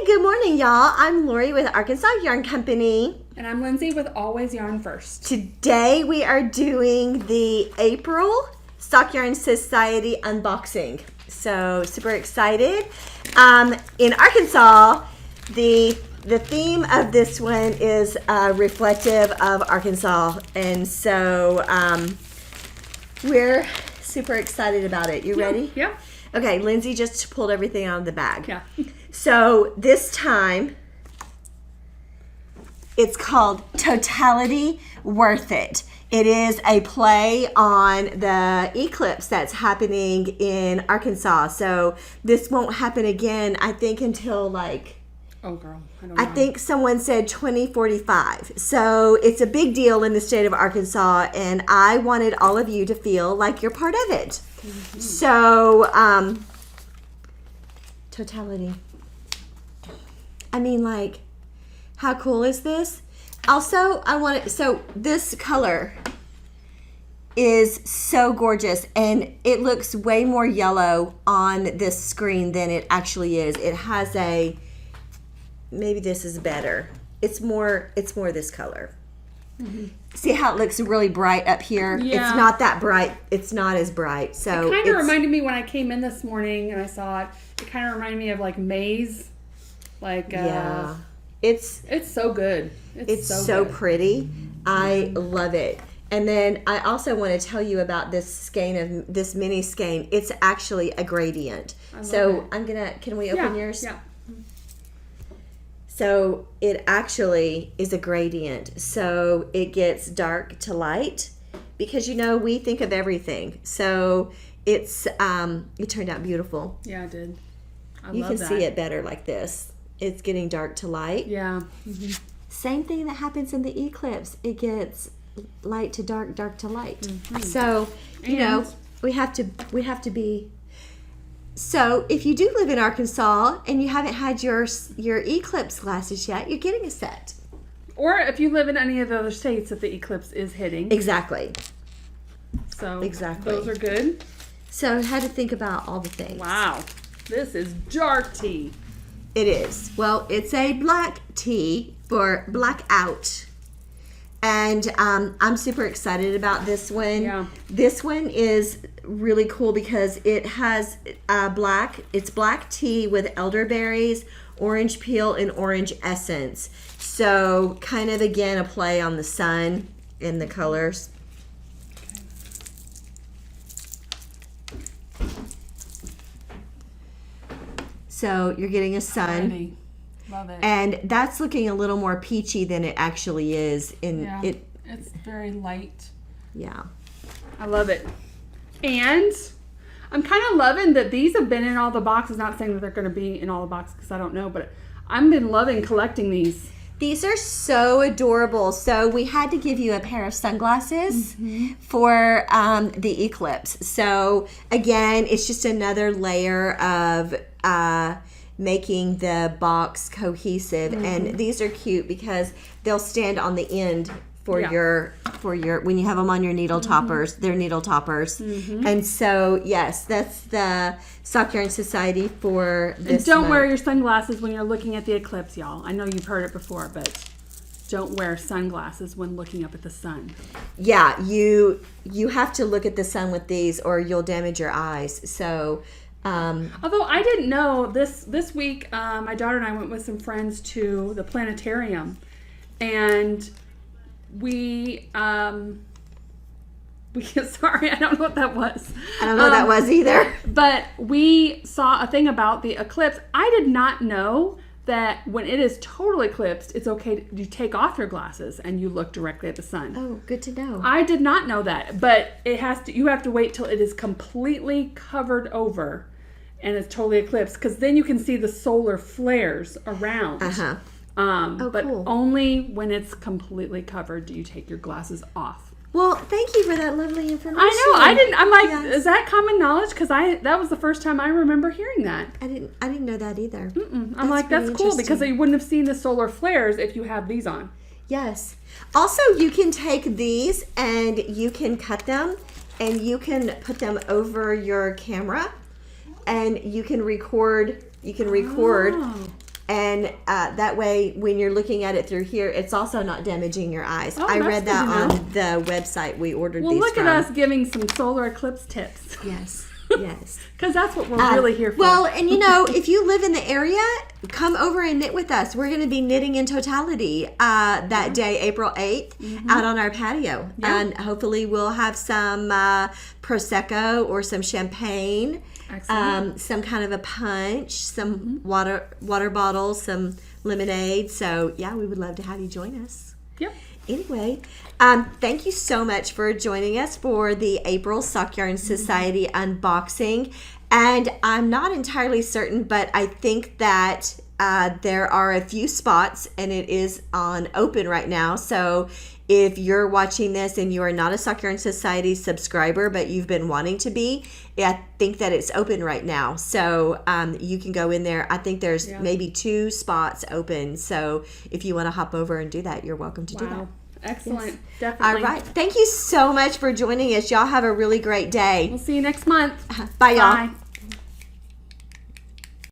Good morning, y'all. I'm Lori with Arkansas Yarn Company. And I'm Lindsay with Always Yarn First. Today we are doing the April Stock Yarn Society unboxing. So super excited. In Arkansas, the theme of this one is reflective of Arkansas, and so we're super excited about it. You ready? Yeah. Okay, Lindsay just pulled everything out of the bag. Yeah. So this time, it's called Totality Worth It. It is a play on the eclipse that's happening in Arkansas. So this won't happen again, I think, until Oh, girl. I don't know. I think someone said 2045. So it's a big deal in the state of Arkansas, and I wanted all of you to feel like you're part of it. Mm-hmm. So, totality. I mean, how cool is this? Also, so this color is so gorgeous, and it looks way more yellow on this screen than it actually is. It has maybe this is better. It's more this color. Mm-hmm. See how it looks really bright up here? Yeah. It's not that bright. It's not as bright. So it kind of reminded me when I came in this morning and I saw it. It kind of reminded me of maize. Yeah. It's so good. It's so pretty. I love it. And then I also want to tell you about this mini skein. It's actually a gradient. So can we open yours? Yeah. So it actually is a gradient. So it gets dark to light because, we think of everything. So it turned out beautiful. Yeah, it did. You can see it better like this. It's getting dark to light. Yeah. Mm-hmm. Same thing that happens in the eclipse. It gets light to dark, dark to light. Mm-hmm. So, we have to be. So, if you do live in Arkansas and you haven't had your eclipse glasses yet, you're getting a set. Or if you live in any of the other states that the eclipse is hitting. Exactly. So, exactly. Those are good. So, I had to think about all the things. Wow. This is dark tea. It is. Well, it's a black tea for blackout. And I'm super excited about this one. Yeah. This one is really cool because it has it's black tea with elderberries, orange peel, and orange essence. So kind of, again, a play on the sun in the colors. So you're getting a sun. Pretty. Love it. And that's looking a little more peachy than it actually is. It's very light. Yeah. I love it. And I'm kind of loving that these have been in all the boxes. Not saying that they're going to be in all the boxes because I don't know, but I've been loving collecting these. These are so adorable. So we had to give you a pair of sunglasses for the eclipse. So again, it's just another layer of making the box cohesive. And these are cute because they'll stand on the end for your when you have them on your needle toppers. They're needle toppers. And so yes, that's the Stock Yarn Society for this. And don't wear your sunglasses when you're looking at the eclipse, y'all. I know you've heard it before, but don't wear sunglasses when looking up at the sun. Yeah, you have to look at the sun with these or you'll damage your eyes. So although I didn't know this week, my daughter and I went with some friends to the planetarium, and we sorry, I don't know what that was. I don't know what that was either. But we saw a thing about the eclipse. I did not know that when it is total eclipsed, it's okay to take off your glasses and you look directly at the sun. Oh, good to know. I did not know that, but you have to wait till it is completely covered over and it's totally eclipsed, because then you can see the solar flares around. But cool. Only when it's completely covered do you take your glasses off. Well, thank you for that lovely information. I know. I'm like, Yes. Is that common knowledge? Because that was the first time I remember hearing that. I didn't know that either. I'm like, that's cool, because you wouldn't have seen the solar flares if you have these on. Yes. Also, you can take these and you can cut them and you can put them over your camera and you can record And that way, when you're looking at it through here, it's also not damaging your eyes. Oh, I that's read that good to on the website we ordered Well, these look from. at us giving some solar eclipse tips. Yes, yes. Because that's what we're really here for. Well, and if you live in the area, come over and knit with us. We're going to be knitting in totality that day, April 8th, out on our patio. Yeah. And hopefully we'll have some Prosecco or some champagne. Some kind of a punch, some water bottles, some lemonade. So, yeah, we would love to have you join us. Yep. Anyway, thank you so much for joining us for the April Sock Yarn Society unboxing. And I'm not entirely certain, but I think that there are a few spots and it is on open right now. So if you're watching this and you are not a Sock Yarn Society subscriber, but you've been wanting to be, I think that it's open right now. So you can go in there. I think there's maybe 2 spots open. So if you want to hop over and do that, you're welcome to do that. Excellent. Yes. Definitely. All right. Thank you so much for joining us. Y'all have a really great day. We'll see you next month. Bye, y'all. Bye.